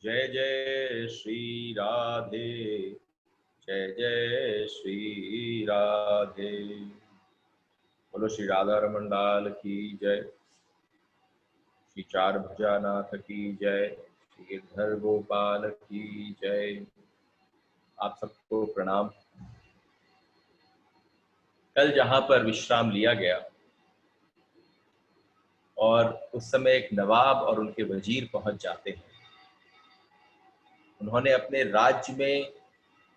जय जय श्री राधे, जय जय श्री राधे। बोलो श्री राधा रमण लाल की जय, श्री चार भुजानाथ की जय, श्री गिरधर गोपाल की जय। आप सबको प्रणाम। कल जहां पर विश्राम लिया गया और उस समय एक नवाब और उनके वजीर पहुंच जाते हैं। उन्होंने अपने राज्य में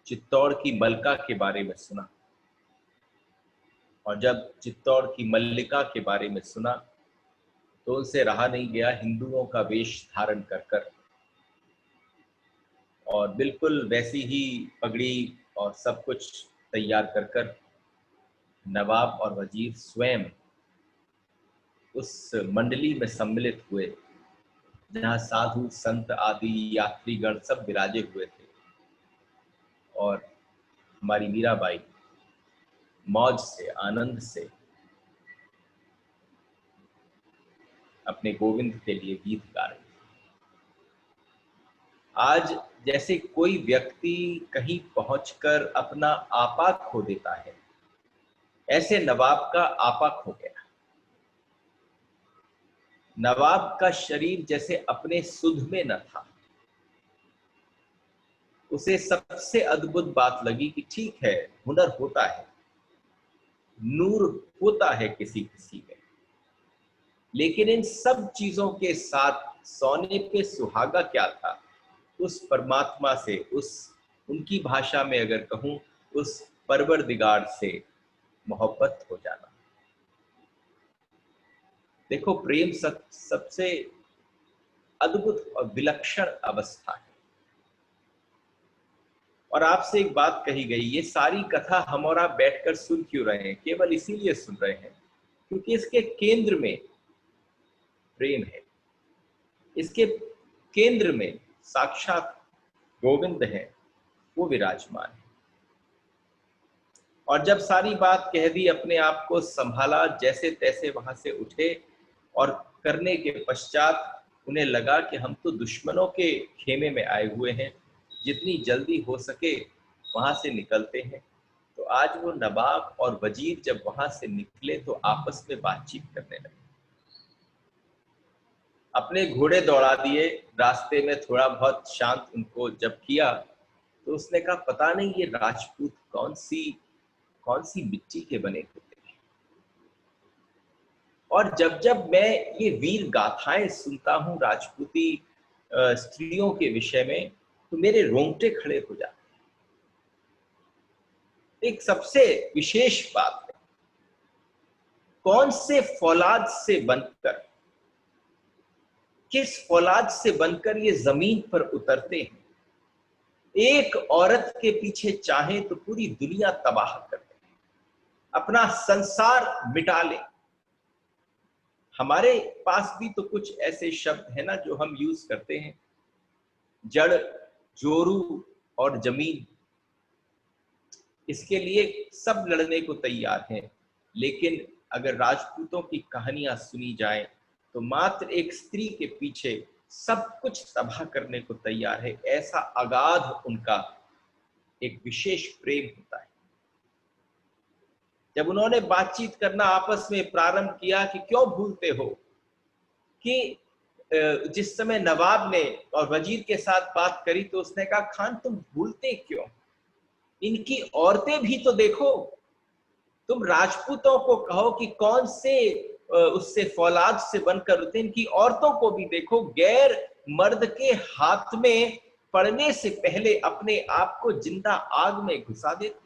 चित्तौड़ की मल्लिका के बारे में सुना, और जब चित्तौड़ की मल्लिका के बारे में सुना तो उनसे रहा नहीं गया हिंदुओं का वेश धारण कर कर, और बिल्कुल वैसी ही पगड़ी और सब कुछ तैयार कर कर नवाब और वजीर स्वयं उस मंडली में सम्मिलित हुए जहां साधु संत आदि यात्रीगण सब विराजे हुए थे। और हमारी मीराबाई मौज से, आनंद से अपने गोविंद के लिए गीत गा रही थी। आज जैसे कोई व्यक्ति कहीं पहुंचकर अपना आपा खो देता है, ऐसे नवाब का आपा खो गया। नवाब का शरीर जैसे अपने सुध में न था। उसे सबसे अद्भुत बात लगी कि ठीक है, हुनर होता है, नूर होता है किसी किसी में, लेकिन इन सब चीजों के साथ सोने पे सुहागा क्या था? उस परमात्मा से, उस उनकी भाषा में अगर कहूं, उस परवरदिगार से मोहब्बत हो जाना। देखो, प्रेम सबसे अद्भुत और विलक्षण अवस्था है। और आपसे एक बात कही गई, ये सारी कथा हम और आप बैठकर सुन क्यों रहे हैं? केवल इसीलिए सुन रहे हैं क्योंकि इसके केंद्र में प्रेम है। इसके केंद्र में साक्षात गोविंद है, वो विराजमान है। और जब सारी बात कह दी, अपने आप को संभाला, जैसे तैसे वहां से उठे, और करने के पश्चात उन्हें लगा कि हम तो दुश्मनों के खेमे में आए हुए हैं, जितनी जल्दी हो सके वहां से निकलते हैं। तो आज वो नवाब और वजीर जब वहां से निकले तो आपस में बातचीत करने लगे। अपने घोड़े दौड़ा दिए, रास्ते में थोड़ा बहुत शांत उनको जब किया तो उसने कहा, पता नहीं ये राजपूत कौन सी मिट्टी के बने होते हैं। और जब जब मैं ये वीर गाथाएं सुनता हूं राजपूती स्त्रियों के विषय में, तो मेरे रोंगटे खड़े हो जाते हैं। एक सबसे विशेष बात है, कौन से फौलाद से बनकर, किस फौलाद से बनकर ये जमीन पर उतरते हैं। एक औरत के पीछे चाहे तो पूरी दुनिया तबाह कर दे, अपना संसार मिटा ले। हमारे पास भी तो कुछ ऐसे शब्द है ना जो हम यूज करते हैं, जड़, जोरू और जमीन। इसके लिए सब लड़ने को तैयार हैं, लेकिन अगर राजपूतों की कहानियां सुनी जाएं तो मात्र एक स्त्री के पीछे सब कुछ तबाह करने को तैयार है। ऐसा अगाध उनका एक विशेष प्रेम होता है। जब उन्होंने बातचीत करना आपस में प्रारंभ किया कि क्यों भूलते हो, कि जिस समय नवाब ने और वजीर के साथ बात करी तो उसने कहा, खान तुम भूलते क्यों? इनकी औरतें भी तो देखो। तुम राजपूतों को कहो कि कौन से उससे फौलाद से बनकर उठे, इनकी औरतों को भी देखो। गैर मर्द के हाथ में पड़ने से पहले अपने आप को जिंदा आग में घुसा देती।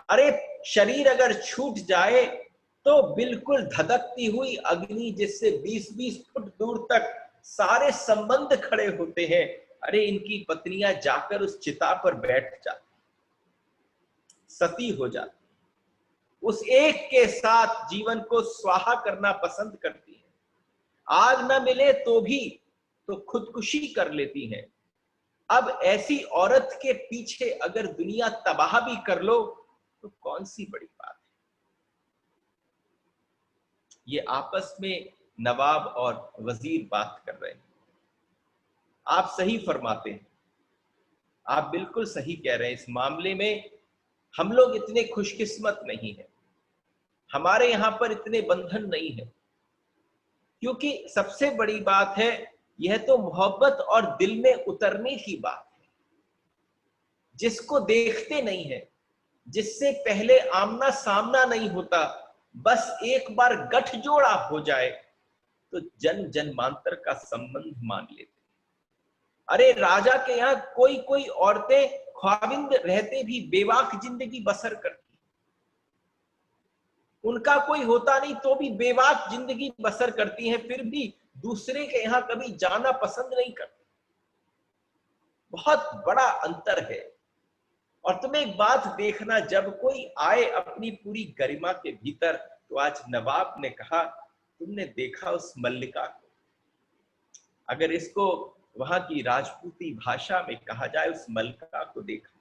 अरे शरीर अगर छूट जाए तो बिल्कुल धधकती हुई अग्नि जिससे 20-20 फुट दूर तक सारे संबंध खड़े होते हैं। अरे इनकी पत्नियां जाकर उस चिता पर बैठ जाती, सती हो जाती, उस एक के साथ जीवन को स्वाहा करना पसंद करती है। आग न मिले तो भी तो खुदकुशी कर लेती हैं। अब ऐसी औरत के पीछे अगर दुनिया तबाह भी कर लो तो कौन सी बड़ी बात है? ये आपस में नवाब और वजीर बात कर रहे हैं। आप सही फरमाते हैं, आप बिल्कुल सही कह रहे हैं। इस मामले में हम लोग इतने खुशकिस्मत नहीं है, हमारे यहां पर इतने बंधन नहीं है, क्योंकि सबसे बड़ी बात है यह तो मोहब्बत और दिल में उतरने की बात है। जिसको देखते नहीं है, जिससे पहले आमना सामना नहीं होता, बस एक बार गठजोड़ा हो जाए तो जन जन्मांतर का संबंध मान लेते। अरे राजा के यहाँ कोई कोई औरतें ख्वाबिंद रहते भी बेवाक जिंदगी बसर करती, उनका कोई होता नहीं तो भी बेवाक जिंदगी बसर करती हैं, फिर भी दूसरे के यहाँ कभी जाना पसंद नहीं करती। बहुत बड़ा अंतर है। और तुम्हें एक बात देखना, जब कोई आए अपनी पूरी गरिमा के भीतर, तो आज नवाब ने कहा, तुमने देखा उस मल्लिका को, अगर इसको वहां की राजपूती भाषा में कहा जाए, उस मल्लिका को देखा,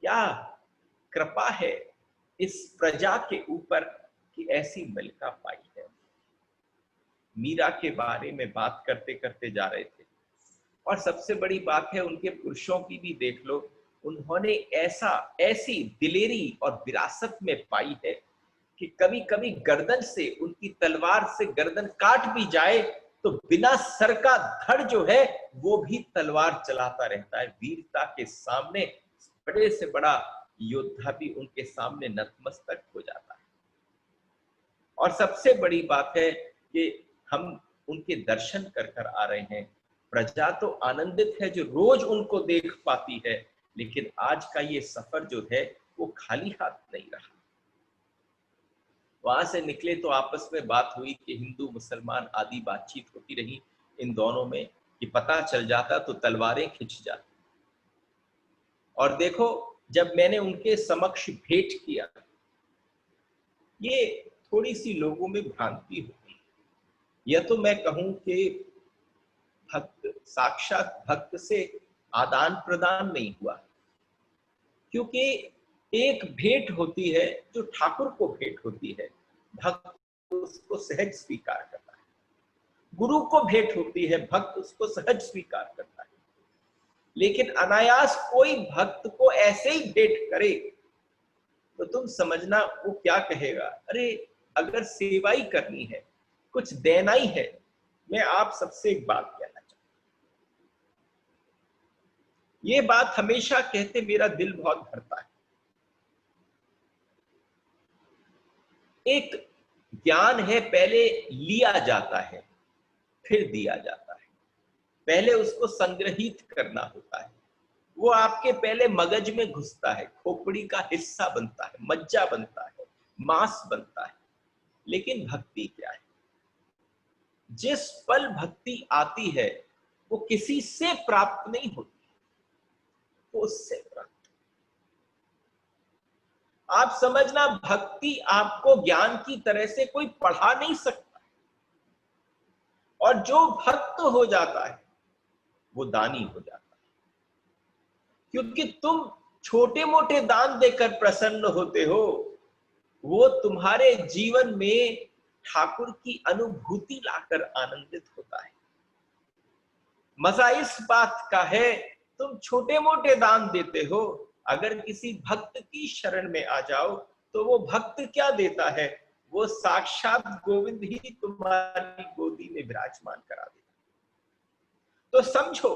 क्या कृपा है इस प्रजा के ऊपर कि ऐसी मल्लिका पाई है। मीरा के बारे में बात करते करते जा रहे थे, और सबसे बड़ी बात है उनके पुरुषों की भी देख लो, उन्होंने ऐसी दिलेरी और विरासत में पाई है कि कभी कभी गर्दन से, उनकी तलवार से गर्दन काट भी जाए तो बिना सर का धड़ जो है वो भी तलवार चलाता रहता है। वीरता के सामने बड़े से बड़ा योद्धा भी उनके सामने नतमस्तक हो जाता है। और सबसे बड़ी बात है कि हम उनके दर्शन कर कर आ रहे हैं। प्रजा तो आनंदित है जो रोज उनको देख पाती है, लेकिन आज का ये सफर जो है वो खाली हाथ नहीं रहा। वहां से निकले तो आपस में बात हुई कि हिंदू मुसलमान आदि बातचीत होती रही इन दोनों में, कि पता चल जाता तो तलवारें खिंच जाती। और देखो, जब मैंने उनके समक्ष भेंट किया, ये थोड़ी सी लोगों में भ्रांति होती है। यह तो मैं कहूं कि भक्त, साक्षात भक्त से आदान प्रदान नहीं हुआ, क्योंकि एक भेंट होती है जो ठाकुर को भेंट होती है, भक्त उसको सहज स्वीकार करता है। गुरु को भेंट होती है, भक्त उसको सहज स्वीकार करता है। लेकिन अनायास कोई भक्त को ऐसे ही भेंट करे तो तुम समझना वो क्या कहेगा, अरे अगर सेवा ही करनी है, कुछ देना ही है। मैं आप सबसे एक बात कहना चाहता हूं, ये बात हमेशा कहते मेरा दिल बहुत भरता है। एक ज्ञान है, पहले लिया जाता है फिर दिया जाता है। पहले उसको संग्रहित करना होता है, वो आपके पहले मगज में घुसता है, खोपड़ी का हिस्सा बनता है, मज्जा बनता है, मांस बनता है। लेकिन भक्ति क्या है? जिस पल भक्ति आती है वो किसी से प्राप्त नहीं होती, वो उससे प्राप्त। आप समझना, भक्ति आपको ज्ञान की तरह से कोई पढ़ा नहीं सकता, और जो भक्त हो जाता है वो दानी हो जाता है। क्योंकि तुम छोटे मोटे दान देकर प्रसन्न होते हो, वो तुम्हारे जीवन में ठाकुर की अनुभूति लाकर आनंदित होता है। मजा इस बात का है, तुम छोटे मोटे दान देते हो, अगर किसी भक्त की शरण में आ जाओ तो वो भक्त क्या देता है, वो साक्षात गोविंद ही तुम्हारी गोदी में विराजमान करा देता। तो समझो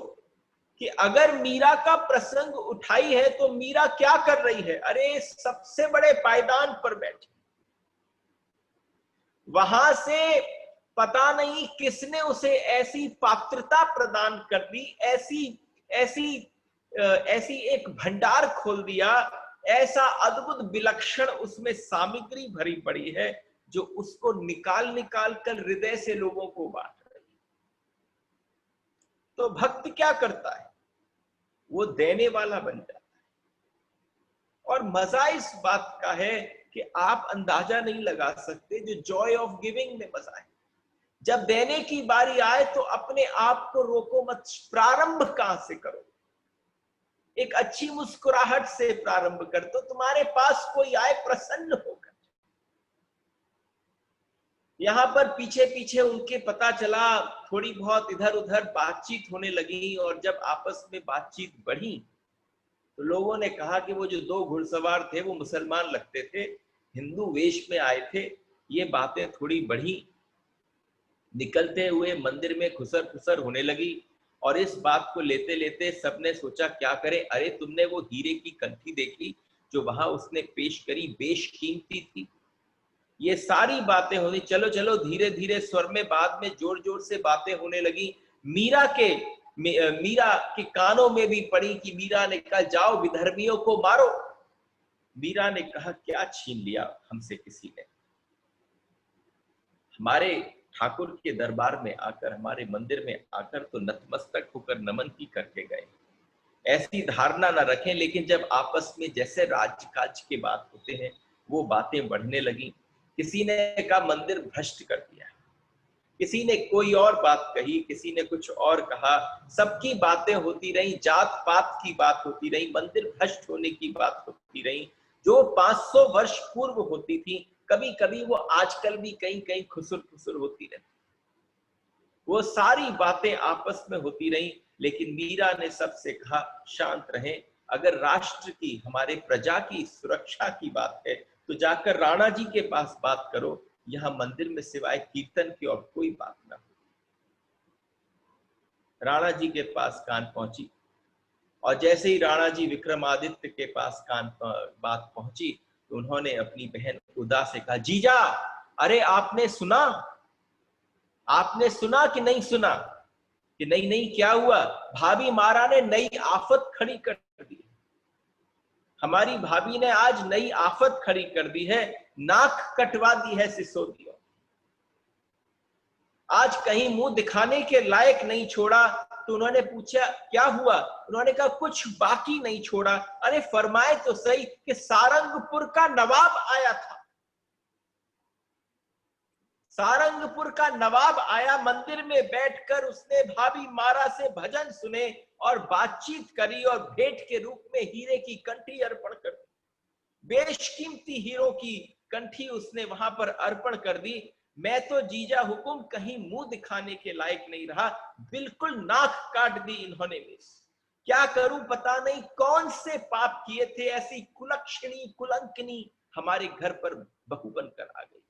कि अगर मीरा का प्रसंग उठाई है तो मीरा क्या कर रही है? अरे सबसे बड़े पायदान पर बैठी, वहां से पता नहीं किसने उसे ऐसी पात्रता प्रदान कर दी, ऐसी एक भंडार खोल दिया, ऐसा अद्भुत विलक्षण उसमें सामग्री भरी पड़ी है जो उसको निकाल निकाल कर हृदय से लोगों को बांट रही है। तो भक्त क्या करता है? वो देने वाला बन जाता है। और मजा इस बात का है कि आप अंदाजा नहीं लगा सकते, जो जॉय ऑफ गिविंग में मजा है। जब देने की बारी आए तो अपने आप को रोको मत, प्रारंभ कहां से करो? एक अच्छी मुस्कुराहट से प्रारंभ कर, तो तुम्हारे पास कोई आए प्रसन्न होकर। यहाँ पर पीछे पीछे उनके पता चला, थोड़ी बहुत इधर उधर बातचीत होने लगी, और जब आपस में बातचीत बढ़ी तो लोगों ने कहा कि वो जो दो घुड़सवार थे वो मुसलमान लगते थे, हिंदू वेश में आए थे। ये बातें थोड़ी बढ़ी, निकलते हुए मंदिर में खुसर खुसर होने लगी, और इस बात को लेते लेते सबने सोचा क्या करें। अरे तुमने वो हीरे की कंठी देखी जो वहां उसने पेश करी, बेशकीमती थी। ये सारी बातें होनी, चलो चलो धीरे धीरे स्वर में, बाद में जोर जोर से बातें होने लगी। मीरा के कानों में भी पड़ी कि मीरा ने कहा जाओ विधर्मियों को मारो। मीरा ने कहा क्या छीन लिया हमसे किसी ने, हमारे ठाकुर के दरबार में आकर, हमारे मंदिर में आकर तो नतमस्तक होकर नमन ही करके गए। ऐसी धारणा न रखें। लेकिन जब आपस में जैसे राजकाज की बात होते हैं वो बातें बढ़ने लगी। किसी ने कहा मंदिर भ्रष्ट कर दिया, किसी ने कोई और बात कही, किसी ने कुछ और कहा, सबकी बातें होती रही, जात पात की बात होती रही, मंदिर भ्रष्ट होने की बात होती रही, जो 500 वर्ष पूर्व होती थी, कभी कभी वो आजकल भी कहीं कहीं खुसुर खुसुर होती रही। वो सारी बातें आपस में होती रही। लेकिन मीरा ने सबसे कहा शांत रहें, अगर राष्ट्र की, हमारे प्रजा की सुरक्षा की बात है तो जाकर राणा जी के पास बात करो, यहां मंदिर में सिवाय कीर्तन की और कोई बात ना हो। राणा जी के पास कान पहुंची, और जैसे ही राणा जी विक्रमादित्य के पास बात पहुंची तो उन्होंने अपनी बहन उदा से कहा जीजा, अरे आपने सुना, आपने सुना कि नहीं सुना? कि नहीं नहीं, क्या हुआ? भाभी मारा ने नई आफत खड़ी कर दी, हमारी भाभी ने आज नई आफत खड़ी कर दी है, नाक कटवा दी है सिसोदियों, आज कहीं मुंह दिखाने के लायक नहीं छोड़ा। तो उन्होंने पूछा क्या हुआ? उन्होंने कहा कुछ बाकी नहीं छोड़ा। अरे फरमाए तो सही कि सारंगपुर का नवाब आया था, सारंगपुर का नवाब आया, मंदिर में बैठकर उसने भाभी मारा से भजन सुने और बातचीत करी, और भेंट के रूप में हीरे की कंठी अर्पण कर दी, बेशकीमती हीरो की कंठी उसने वहां पर अर्पण कर दी। मैं तो जीजा हुकुम कहीं मुंह दिखाने के लायक नहीं रहा, बिल्कुल नाक काट दी इन्होंने मिस। क्या करूं पता नहीं, कौन से पाप किए थे, ऐसी कुलक्षणी कुलंकनी हमारे घर पर बहू बनकर आ गई,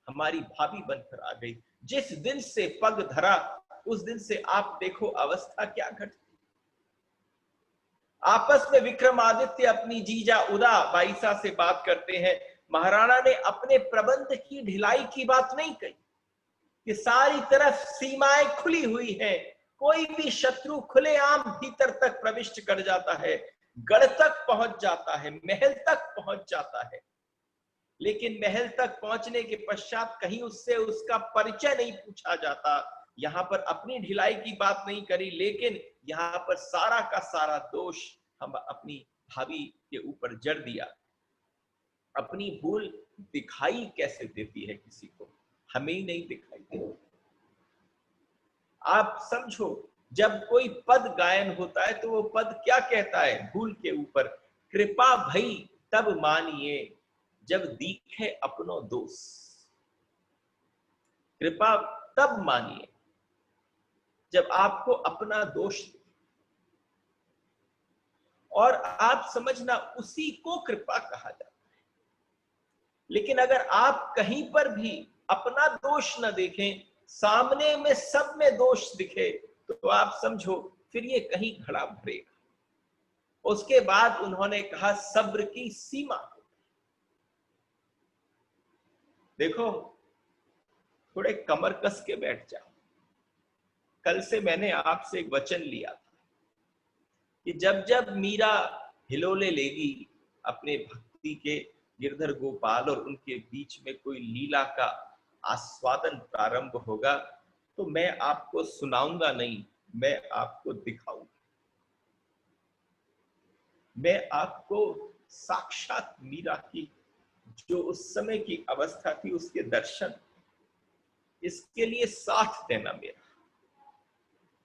हमारी भाभी बनकर आ गई। जिस दिन से पग धरा उस दिन से आप देखो अवस्था क्या घटी। आपस में विक्रमादित्य अपनी जीजा उदा बाईसा से बात करते हैं। महाराणा ने अपने प्रबंध की ढिलाई की बात नहीं कही कि सारी तरफ सीमाएं खुली हुई हैं, कोई भी शत्रु खुलेआम भीतर तक प्रविष्ट कर जाता है, गढ़ तक पहुंच जाता है, महल तक पहुंच जाता है। लेकिन महल तक पहुंचने के पश्चात कहीं उससे उसका परिचय नहीं पूछा जाता। यहां पर अपनी ढिलाई की बात नहीं करी, लेकिन यहां पर सारा का सारा दोष हम अपनी भाभी के ऊपर जड़ दिया। अपनी भूल दिखाई कैसे देती है किसी को? हमें ही नहीं दिखाई देती। आप समझो, जब कोई पद गायन होता है तो वो पद क्या कहता है भूल के ऊपर? कृपा भई तब मानिए जब दिखे अपनो दोष, कृपा तब मानिए जब आपको अपना दोष, और आप समझना उसी को कृपा कहा जाता है। लेकिन अगर आप कहीं पर भी अपना दोष न देखें, सामने में सब में दोष दिखे, तो आप समझो फिर ये कहीं घड़ा भरेगा। उसके बाद उन्होंने कहा सब्र की सीमा। देखो, थोड़े कमर कस के बैठ जाओ। कल से मैंने आपसे एक वचन लिया था कि जब जब मीरा हिलोले लेगी अपने भक्ति के, गिरधर गोपाल और उनके बीच में कोई लीला का आस्वादन प्रारंभ होगा, तो मैं आपको सुनाऊंगा नहीं, मैं आपको दिखाऊंगा। मैं आपको साक्षात मीरा की जो उस समय की अवस्था थी उसके दर्शन, इसके लिए साथ देना मेरा,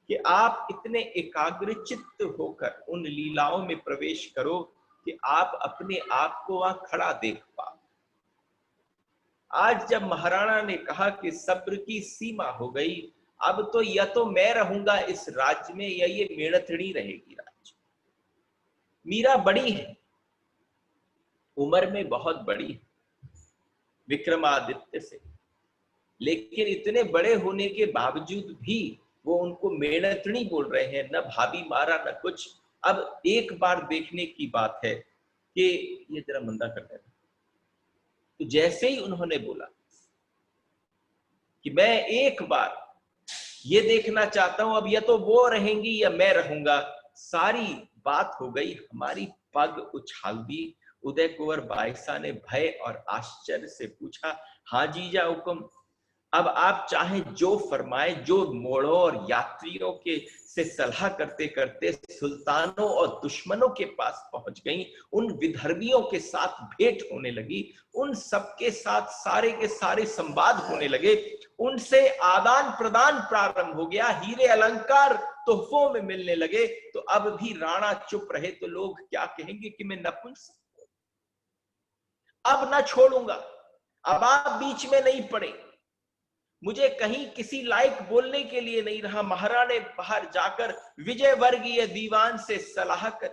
कि आप इतने एकाग्रचित्त होकर उन लीलाओं में प्रवेश करो कि आप अपने आप को वहां खड़ा देख पाओ। आज जब महाराणा ने कहा कि सब्र की सीमा हो गई, अब तो या तो मैं रहूंगा इस राज्य में या ये मेणथड़ी रहेगी राज्य। मीरा बड़ी है, उम्र में बहुत बड़ी है विक्रमादित्य से, लेकिन इतने बड़े होने के बावजूद भी वो उनको मेणथड़ी बोल रहे हैं, न भाभी मारा न कुछ। अब एक बार देखने की बात है कि ये जरा मंदा कर देना। तो जैसे ही उन्होंने बोला कि मैं एक बार ये देखना चाहता हूं, अब या तो वो रहेंगी या मैं रहूंगा, सारी बात हो गई, हमारी पग उछाल दी। उदय कुंवर बाईसा ने भय और आश्चर्य से पूछा, हाँ जीजा हुक्म। अब आप चाहें जो फरमाए, जो मोड़ों और यात्रियों के से सलाह करते करते सुल्तानों और दुश्मनों के पास पहुंच गई, उन विदर्भियों के साथ भेंट होने लगी, उन सबके साथ सारे के सारे संवाद होने लगे, उनसे आदान प्रदान प्रारंभ हो गया, हीरे अलंकार तोहफों में मिलने लगे। तो अब भी राणा चुप रहे तो लोग क्या कहेंगे कि मैं नपुंसक, अब ना छोड़ूंगा, अब आप बीच में नहीं पड़े, मुझे कहीं किसी लायक बोलने के लिए नहीं रहा। महाराणा ने बाहर जाकर विजयवर्गीय दीवान से सलाह कर,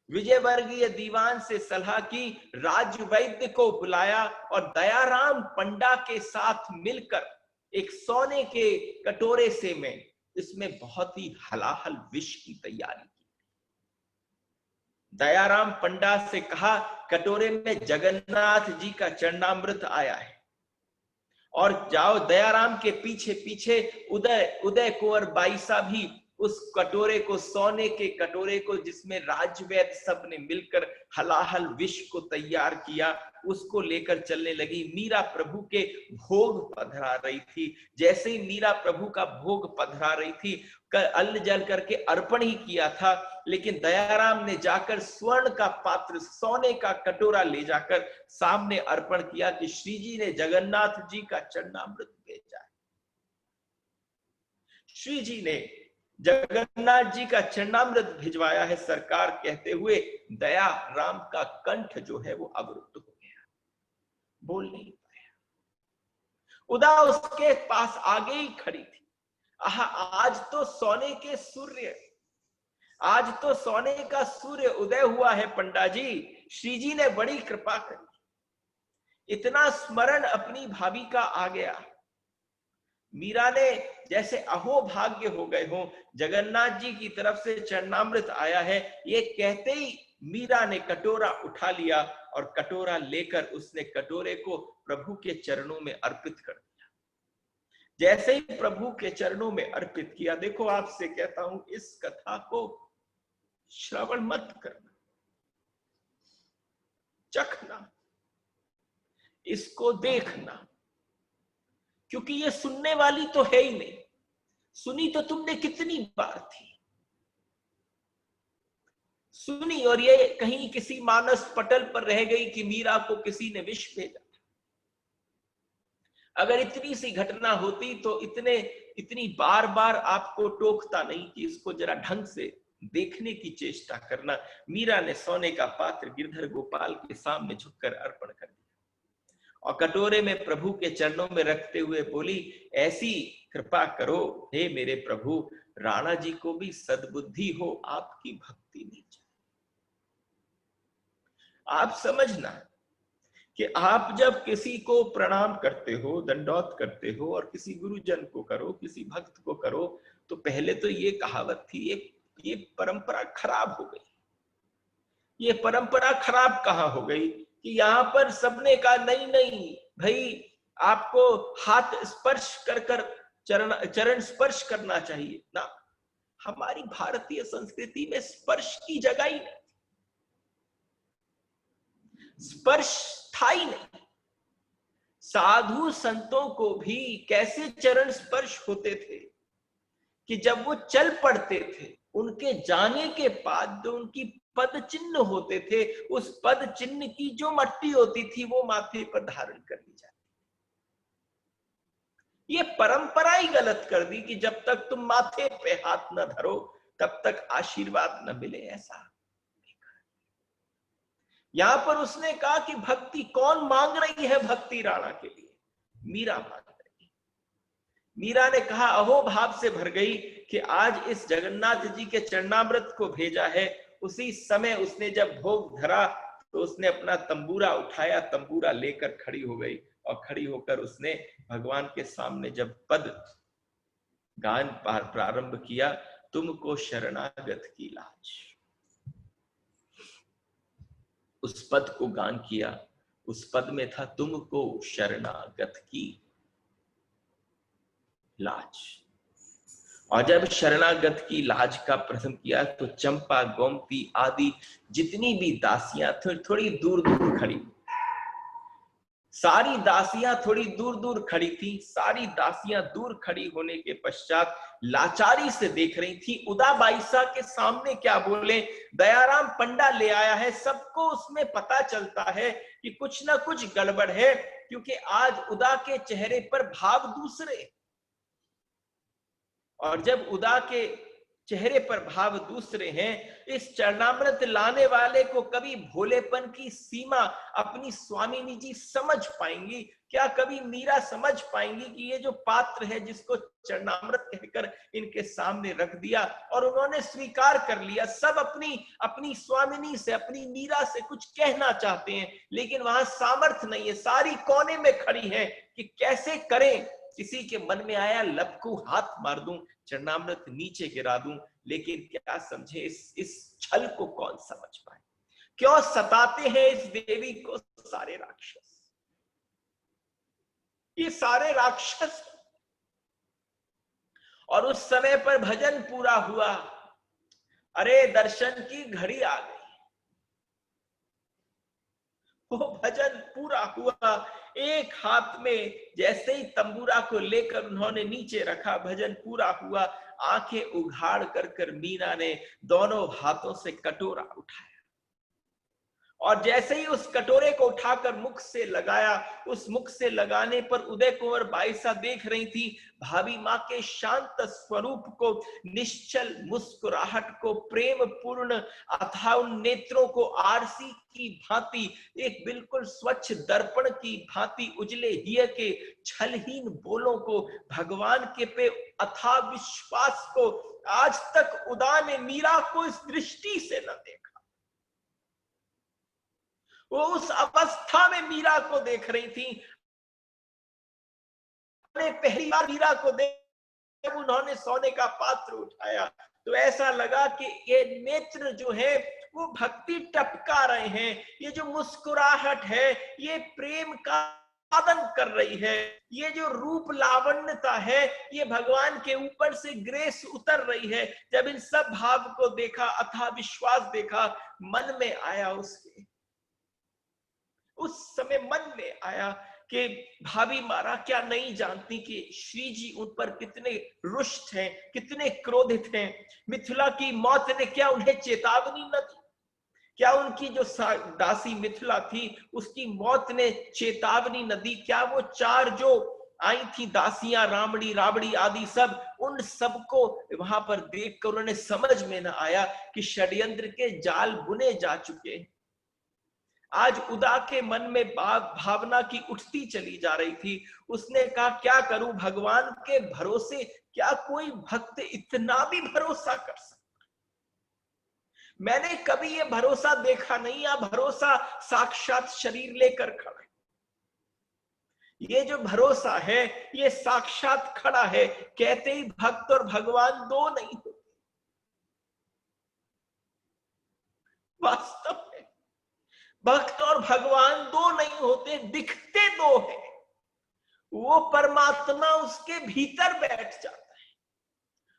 विजयवर्गीय दीवान से सलाह की, राजवैद्य को बुलाया और दयाराम पंडा के साथ मिलकर एक सोने के कटोरे से में इसमें बहुत ही हलाहल विष की तैयारी की। दयाराम पंडा से कहा, कटोरे में जगन्नाथ जी का चरणामृत आया है, और जाओ दयाराम के पीछे पीछे उदय कुंवर बाईसा भी उस कटोरे को, सोने के कटोरे को जिसमें राजवैद्य सब ने मिलकर हलाहल विष को तैयार किया, उसको लेकर चलने लगी। मीरा प्रभु के भोग पधरा रही थी। जैसे ही मीरा प्रभु का भोग पधरा रही थी, अन्न जल करके अर्पण ही किया था, लेकिन दयाराम ने जाकर स्वर्ण का पात्र, सोने का कटोरा ले जाकर सामने अर्पण किया कि श्री जी ने जगन्नाथ जी का चरणामृत भेजा है, श्री जी ने जगन्नाथ जी का चरणामृत भिजवाया है सरकार, कहते हुए दया राम का कंठ जो है वो अवरुद्ध हो गया, बोल नहीं पाया। उदा उसके पास आगे ही खड़ी थी। आज तो सोने के सूर्य, आज तो सोने का सूर्य उदय हुआ है पंडा जी, श्री जी ने बड़ी कृपा करी, इतना स्मरण अपनी भाभी का आ गया। मीरा ने जैसे अहो भाग्य हो गए हो, जगन्नाथ जी की तरफ से चरणामृत आया है, ये कहते ही मीरा ने कटोरा उठा लिया और कटोरा लेकर उसने कटोरे को प्रभु के चरणों में अर्पित कर दिया। जैसे ही प्रभु के चरणों में अर्पित किया, देखो आपसे कहता हूं, इस कथा को श्रवण मत करना, चखना, इसको देखना, क्योंकि ये सुनने वाली तो है ही नहीं। सुनी तो तुमने कितनी बार थी, सुनी और ये कहीं किसी मानस पटल पर रह गई कि मीरा को किसी ने विष भेजा। अगर इतनी सी घटना होती तो इतनी बार बार आपको टोकता नहीं कि इसको जरा ढंग से देखने की चेष्टा करना। मीरा ने सोने का पात्र गिरधर गोपाल के सामने झुककर अर्पण कर दिया और कटोरे में प्रभु के चरणों में रखते हुए बोली, ऐसी कृपा करो हे मेरे प्रभु, राणा जी को भी सद्बुद्धि हो, आपकी भक्ति नहीं जाए। आप समझना कि आप जब किसी को प्रणाम करते हो, दंडौत करते हो, और किसी गुरुजन को करो, किसी भक्त को करो, तो पहले तो ये कहावत थी, ये परंपरा खराब हो गई। ये परंपरा खराब कहाँ हो गई कि यहां पर सबने कहा नहीं नहीं भाई, आपको हाथ स्पर्श कर चरण स्पर्श करना चाहिए ना। हमारी भारतीय संस्कृति में स्पर्श की जगह ही नहीं, स्पर्श था ही नहीं। साधु संतों को भी कैसे चरण स्पर्श होते थे कि जब वो चल पड़ते थे, उनके जाने के बाद जो उनकी पद चिन्ह होते थे, उस पद चिन्ह की जो मट्टी होती थी वो माथे पर धारण कर ली जाती। ये परंपरा ही गलत कर दी कि जब तक तुम माथे पे हाथ न धरो तब तक आशीर्वाद न मिले। ऐसा यहां पर उसने कहा कि भक्ति कौन मांग रही है, भक्ति राणा के लिए मीरा मांग रही। मीरा ने कहा अहो भाव से भर गई कि आज इस जगन्नाथ जी के चरणामृत को भेजा है। उसी समय उसने जब भोग धरा तो उसने अपना तंबूरा उठाया, तंबूरा लेकर खड़ी हो गई और खड़ी होकर उसने भगवान के सामने जब पद गान प्रारंभ किया, तुमको शरणागत की लाज, उस पद को गान किया। उस पद में था तुमको शरणागत की लाज। और जब शरणागत की लाज का प्रथम किया तो चंपा, गोमती आदि जितनी भी दासियां थोड़ी दूर दूर खड़ी, सारी दासियां थोड़ी दूर दूर खड़ी थी। सारी दासियां दूर खड़ी होने के पश्चात लाचारी से देख रही थी उदा बाईसा के सामने क्या बोले। दयाराम पंडा ले आया है, सबको उसमें पता चलता है कि कुछ ना कुछ गड़बड़ है, क्योंकि आज उदा के चेहरे पर भाव दूसरे, और जब उदा के चेहरे पर भाव दूसरे हैं, इस चरणामृत लाने वाले को कभी भोलेपन की सीमा अपनी स्वामिनी जी समझ पाएंगी क्या? कभी मीरा समझ पाएंगी कि ये जो पात्र है जिसको चरणामृत कहकर इनके सामने रख दिया और उन्होंने स्वीकार कर लिया, सब अपनी स्वामिनी से, अपनी मीरा से कुछ कहना चाहते हैं, लेकिन वहां सामर्थ्य नहीं है, सारी कोने में खड़ी है कि कैसे करें। किसी के मन में आया लपकू हाथ मार दूं, चरणामृत नीचे गिरा दूं, लेकिन क्या समझे इस छल को कौन समझ पाए? क्यों सताते हैं इस देवी को सारे राक्षस? ये सारे राक्षस। और उस समय पर भजन पूरा हुआ, अरे दर्शन की घड़ी आ गई, वो भजन पूरा हुआ। एक हाथ में जैसे ही तंबूरा को लेकर उन्होंने नीचे रखा, भजन पूरा हुआ। आंखें उघाड़ कर मीरा ने दोनों हाथों से कटोरा उठाया और जैसे ही उस कटोरे को उठाकर मुख से लगाया, उस मुख से लगाने पर उदय कुंवर बाईसा देख रही थी भाभी मां के शांत स्वरूप को, निश्चल मुस्कुराहट को, प्रेम पूर्ण अथाह नेत्रों को, आरसी की भांति, एक बिल्कुल स्वच्छ दर्पण की भांति उजले हिय के छलहीन बोलों को, भगवान के पे अथाह विश्वास को। आज तक उदा ने मीरा को इस दृष्टि से न देखा। वो उस अवस्था में मीरा को देख रही थी। पहली बार मीरा को देख जब उन्होंने सोने का पात्र उठाया तो ऐसा लगा कि ये नेत्र जो है वो भक्ति टपका रहे हैं, ये जो मुस्कुराहट है ये प्रेम का साधन कर रही है, ये जो रूप लावण्यता है ये भगवान के ऊपर से ग्रेस उतर रही है। जब इन सब भाव को देखा, अथाह विश्वास देखा, मन में आया उसके, उस समय मन में आया कि भाभी मारा क्या नहीं जानती कि श्री जी उन पर कितने रुष्ट हैं, कितने क्रोधित हैं। मिथिला की मौत ने क्या उन्हें चेतावनी न दी? क्या उनकी जो दासी मिथिला थी उसकी मौत ने चेतावनी न दी? क्या वो चार जो आई थी दासियां, रामड़ी राबड़ी आदि सब, उन सबको वहां पर देखकर उन्हें समझ में न आया कि षड्यंत्र के जाल बुने जा चुके हैं? आज उदा के मन में भावना की उठती चली जा रही थी। उसने कहा क्या करूं, भगवान के भरोसे क्या कोई भक्त इतना भी भरोसा कर सकता? मैंने कभी ये भरोसा देखा नहीं। या भरोसा साक्षात शरीर लेकर खड़ा है, ये जो भरोसा है ये साक्षात खड़ा है। कहते ही भक्त और भगवान दो नहीं होते, वास्तव भक्त और भगवान दो नहीं होते, दिखते दो हैं। वो परमात्मा उसके भीतर बैठ जाता है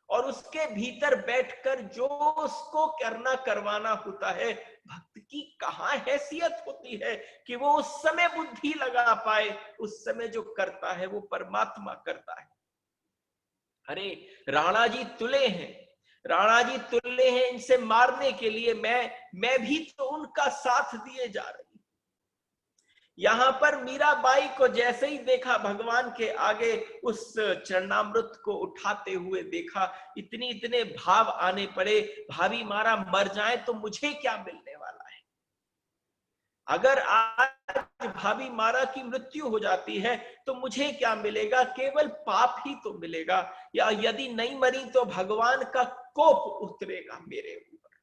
और उसके भीतर बैठकर जो उसको करना करवाना होता है, भक्त की कहां हैसियत होती है कि वो उस समय बुद्धि लगा पाए। उस समय जो करता है वो परमात्मा करता है। अरे राणा जी तुले हैं, राणा जी तुल्य हैं इनसे मारने के लिए, मैं भी तो उनका साथ दिए जा रही। यहां पर मीराबाई को जैसे ही देखा भगवान के आगे, उस चरणामृत को उठाते हुए देखा, इतने भाव आने पड़े, भाभी मारा मर जाए तो मुझे क्या मिलने वाला है? अगर आज भाभी मारा की मृत्यु हो जाती है तो मुझे क्या मिलेगा? केवल पाप ही तो मिलेगा। या यदि नहीं मरी तो भगवान का कोप उतरेगा मेरे ऊपर।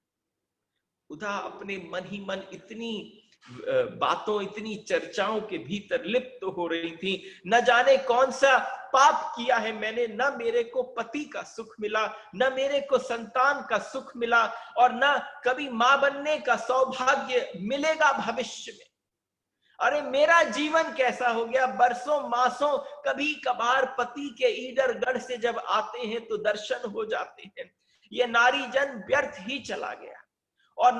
उदा अपने मन ही मन इतनी बातों, इतनी चर्चाओं के भीतर लिप्त हो रही थी। न जाने कौन सा पाप किया है मैंने, न मेरे को पति का सुख मिला, न मेरे को संतान का सुख मिला, और न कभी मां बनने का सौभाग्य मिलेगा भविष्य में। अरे मेरा जीवन कैसा हो गया? बरसों मासों कभी कभार पति के ईडर गढ़ से जब आते हैं तो दर्शन हो जाते हैं। ये नारी जन व्यर्थ ही चला गया। और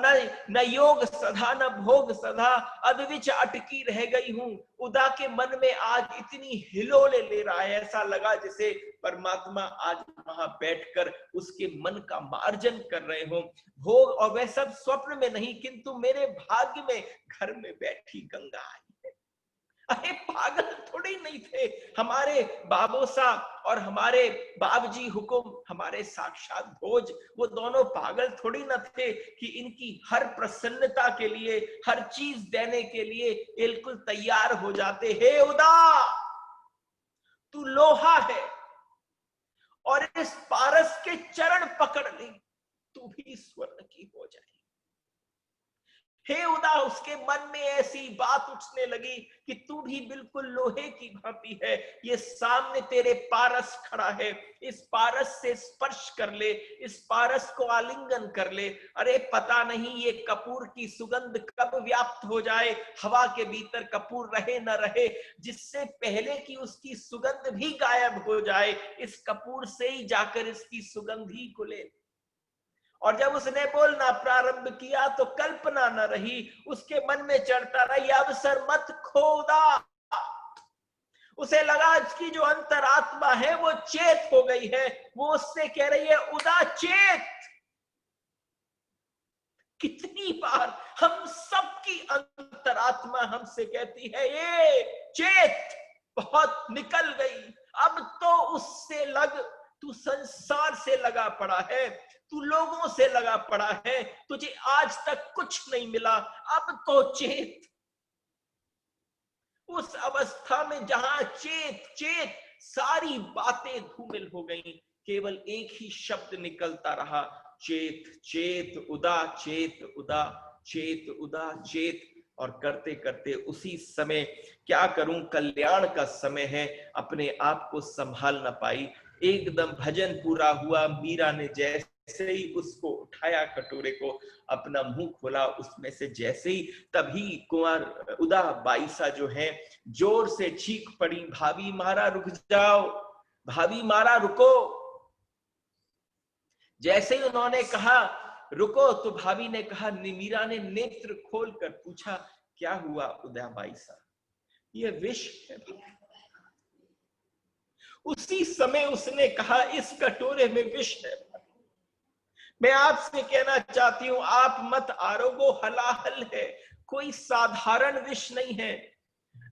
न योग सधा न भोग सधा, अद्विच अटकी रह गई हूं। उदा के मन में आज इतनी हिलोले ले रहा है, ऐसा लगा जैसे परमात्मा आज वहां बैठकर उसके मन का मार्जन कर रहे हो। भोग, और वह सब स्वप्न में नहीं किंतु मेरे भाग्य में घर में बैठी गंगा आई है। अरे पागल थोड़ी नहीं थे हमारे बाबोसा और हमारे बाबजी हुकुम, हमारे साक्षात भोज, वो दोनों पागल थोड़ी न थे कि इनकी हर प्रसन्नता के लिए, हर चीज देने के लिए बिल्कुल तैयार हो जाते। हे उदा, तू लोहा है और इस पारस के चरण पकड़ ले, तू भी स्वर्ण की हो जाए। हे उदा, उसके मन में ऐसी बात उठने लगी कि तू भी बिल्कुल लोहे की भांति है। ये सामने तेरे पारस खड़ा है, इस पारस से स्पर्श कर ले, इस पारस को आलिंगन कर ले। अरे पता नहीं ये कपूर की सुगंध कब व्याप्त हो जाए, हवा के भीतर कपूर रहे न रहे, जिससे पहले कि उसकी सुगंध भी गायब हो जाए, इस कपूर से ही जाकर इसकी सुगंध ही को ले। और जब उसने बोलना प्रारंभ किया तो कल्पना न रही, उसके मन में चढ़ता रहा, ये अवसर मत खोदा। उसे लगा इसकी जो अंतरात्मा है वो चेत हो गई है, वो उससे कह रही है उदा चेत। कितनी बार हम सबकी अंतरात्मा हमसे कहती है ये चेत, बहुत निकल गई, अब तो उससे लग। तू संसार से लगा पड़ा है, तू लोगों से लगा पड़ा है, तुझे आज तक कुछ नहीं मिला, अब तो चेत। उस अवस्था में जहां चेत चेत, सारी बातें धूमिल हो गईं, केवल एक ही शब्द निकलता रहा, चेत चेत उदा, चेत उदा, चेत उदा, चेत। और करते करते उसी समय, क्या करूं, कल्याण का समय है, अपने आप को संभाल न पाई। एकदम भजन पूरा हुआ, मीरा ने जैसे ही उसको उठाया, कटोरे को, अपना मुंह खोला, उसमें से जैसे ही, तभी कुंवर उदा बाईसा जो है जोर से चीख पड़ी, भाभी मारा रुक जाओ, भाभी मारा रुको। जैसे ही उन्होंने कहा रुको तो भाभी ने कहा, मीरा ने नेत्र खोलकर पूछा क्या हुआ उदा बाईसा? ये विष है। उसी समय उसने कहा इस कटोरे में विष है। मैं आपसे कहना चाहती हूं, आप मत आरोगो, हलाहल है, कोई साधारण विष नहीं है।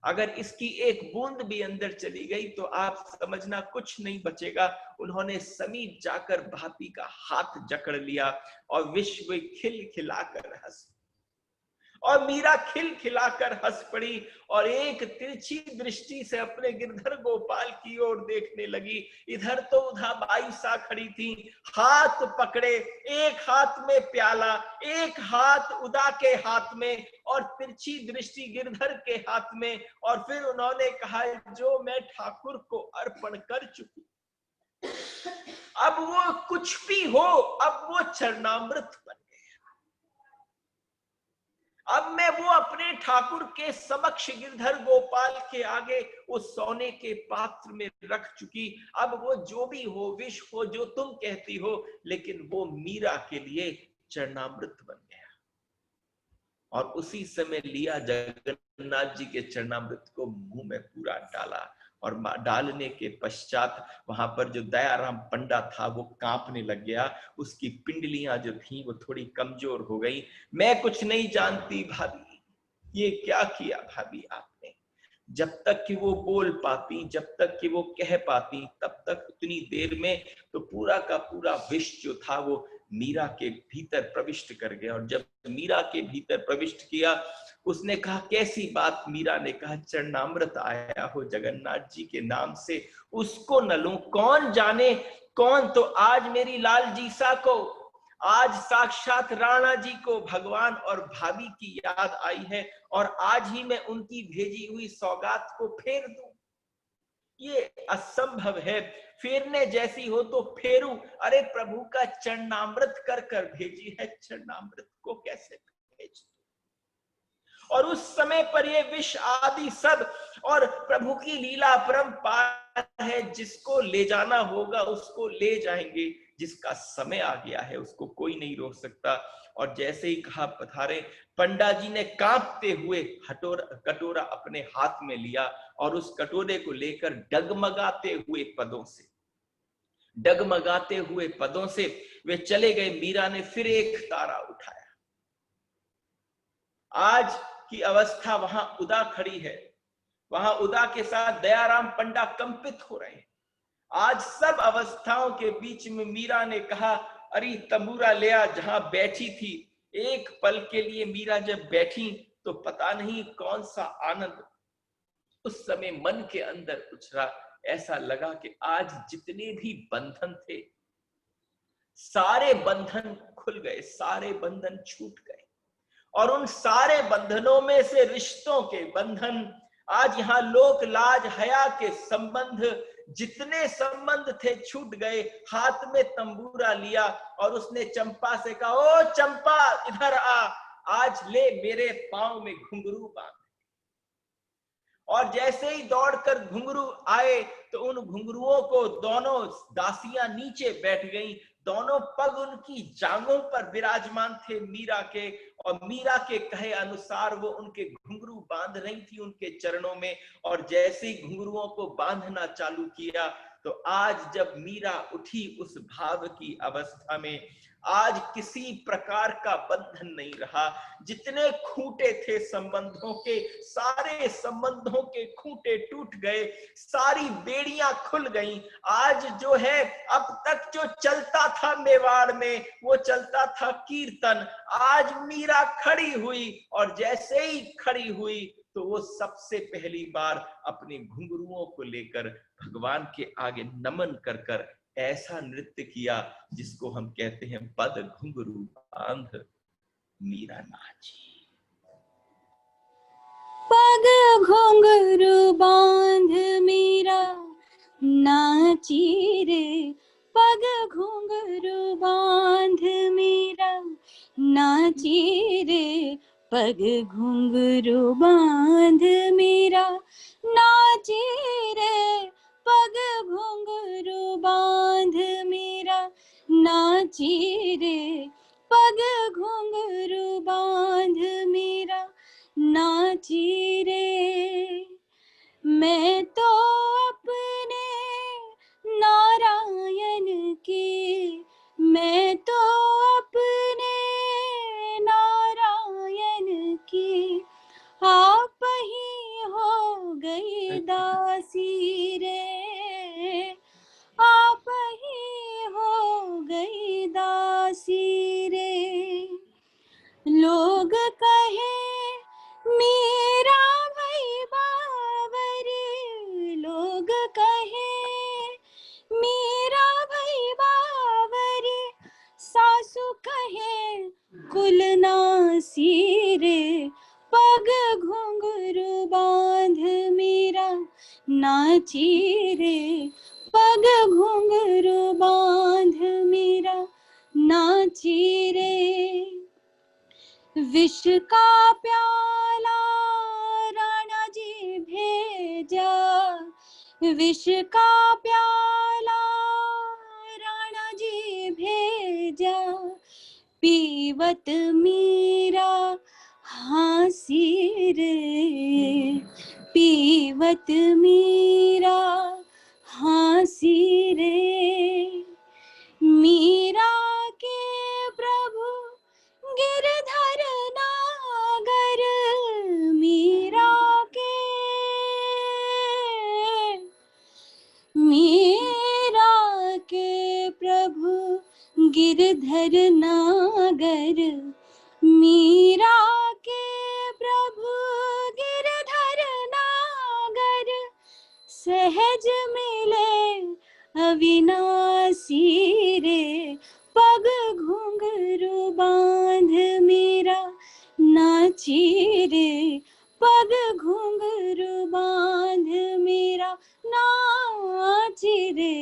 अगर इसकी एक बूंद भी अंदर चली गई तो आप समझना कुछ नहीं बचेगा। उन्होंने समीप जाकर भाभी का हाथ जकड़ लिया और विश्व खिलखिलाकर हंस, और मीरा खिलखिलाकर हंस पड़ी और एक तिरछी दृष्टि से अपने गिरधर गोपाल की ओर देखने लगी। इधर तो उधा बाईसा खड़ी थी, हाथ पकड़े, एक हाथ में प्याला, एक हाथ उदा के हाथ में और तिरछी दृष्टि गिरधर के हाथ में। और फिर उन्होंने कहा जो मैं ठाकुर को अर्पण कर चुकी, अब वो कुछ भी हो, अब वो चरणामृत बन, अब मैं वो अपने ठाकुर के समक्ष गिरधर गोपाल के आगे उस सोने के पात्र में रख चुकी। अब वो जो भी हो, विष हो, जो तुम कहती हो, लेकिन वो मीरा के लिए चरणामृत बन गया। और उसी समय लिया जगन्नाथ जी के चरणामृत को मुंह में पूरा डाला, और डालने के पश्चात वहां पर जो दयाराम पंडा था वो कांपने लग गया, उसकी पिंडलियां जो थी वो थोड़ी कमजोर हो गई। मैं कुछ नहीं जानती भाभी, ये क्या किया भाभी आपने? जब तक कि वो बोल पाती, जब तक कि वो कह पाती, तब तक उतनी देर में तो पूरा का पूरा विष जो था वो मीरा के भीतर प्रविष्ट कर गया। और जब मीरा के भीतर प्रविष्ट किया, उसने कहा, कैसी बात? मीरा ने कहा, चरणामृत आया हो जगन्नाथ जी के नाम से, उसको न लूं? कौन जाने कौन तो आज मेरी लाल जीसा को, आज साक्षात राणा जी को भगवान और भाभी की याद आई है, और आज ही मैं उनकी भेजी हुई सौगात को फेर दूं। ये असंभव है, फेरने जैसी हो तो फेरू। अरे प्रभु का चरणामृत कर कर भेजी है, चरणामृत को कैसे भेज? और उस समय पर ये विष आदि सब, और प्रभु की लीला परंपार है, जिसको ले जाना होगा उसको ले जाएंगे, जिसका समय आ गया है उसको कोई नहीं रोक सकता। और जैसे ही कहा पधारे, पंडा जी ने कांपते हुए कटोरा अपने हाथ में लिया, और उस कटोरे को लेकर डगमगाते हुए पदों से वे चले गए। मीरा ने फिर एक तारा उठाया। आज की अवस्था वहां उदा खड़ी है, वहां उदा के साथ दयाराम पंडा कंपित हो रहे हैं। आज सब अवस्थाओं के बीच में मीरा ने कहा, अरे तंबूरा ले आ, जहां बैठी थी। एक पल के लिए मीरा जब बैठी तो पता नहीं कौन सा आनंद उस समय मन के अंदर उछरा। ऐसा लगा कि आज जितने भी बंधन थे, सारे बंधन खुल गए, सारे बंधन छूट गए। और उन सारे बंधनों में से रिश्तों के बंधन, आज यहाँ लोक लाज हया के संबंध, जितने संबंध थे छूट गए। हाथ में तंबूरा लिया और उसने चंपा से कहा, ओ चंपा इधर आ, आज ले मेरे पांव में घुंघरू बांध। और जैसे ही दौड़कर घुंघरू आए तो उन घुंघरुओं को दोनों दासियां नीचे बैठ गईं। दोनों पग उनकी जांघों पर विराजमान थे मीरा के, और मीरा के कहे अनुसार वो उनके घुंघरू बांध रही थी उनके चरणों में। और जैसे ही घुंघरुओं को बांधना चालू किया, तो आज जब मीरा उठी उस भाव की अवस्था में, आज किसी प्रकार का बंधन नहीं रहा। जितने खूंटे थे संबंधों के, सारे संबंधों के खूंटे टूट गए, सारी बेड़ियां खुल गईं। आज जो है, अब तक जो चलता था मेवाड़ में, वो चलता था कीर्तन। आज मीरा खड़ी हुई, और जैसे ही खड़ी हुई तो वो सबसे पहली बार अपने घुंघरुओं को लेकर भगवान के आगे नमन कर कर ऐसा नृत्य किया जिसको हम कहते हैं पद घुंघरू बांध मीरा नाची। पग घुंघरू बांध मीरा नाची रे, पग घुंघरू बांध मीरा नाची रे, पग घुंघरू बांध मीरा नाची रे, पग घुंघरू बांध मीरा नाची रे, पग घुंघरू बांध मीरा नाची रे। मैं तो अपने नारायण की, मैं तो अपने नारायण की आप ही हो गई दासी रे, आप ही हो गई दासी रे। लोग कहे मेरा भाई बावर, लोग कहे मेरा भाई बावर, सासू कहे कुल नासी रे, पग घुंघरू बांध मीरा नाची रे, पग घुंघरू बांध मीरा नाची रे। विष का प्याला राणा जी भेजा, विष का प्याला राणा जी भेजा, पीवत मीरा हासी रे, पीवत मीरा हासी रे। मीरा के प्रभु गिरधर नागर, मीरा के प्रभु गिरधर गिरधर नागर मीरा के प्रभु गिरधर नागर सहज मिले अविनाशी रे पग घुंघरू बांध मीरा नाची रे पग घुंघरू बांध मीरा नाची रे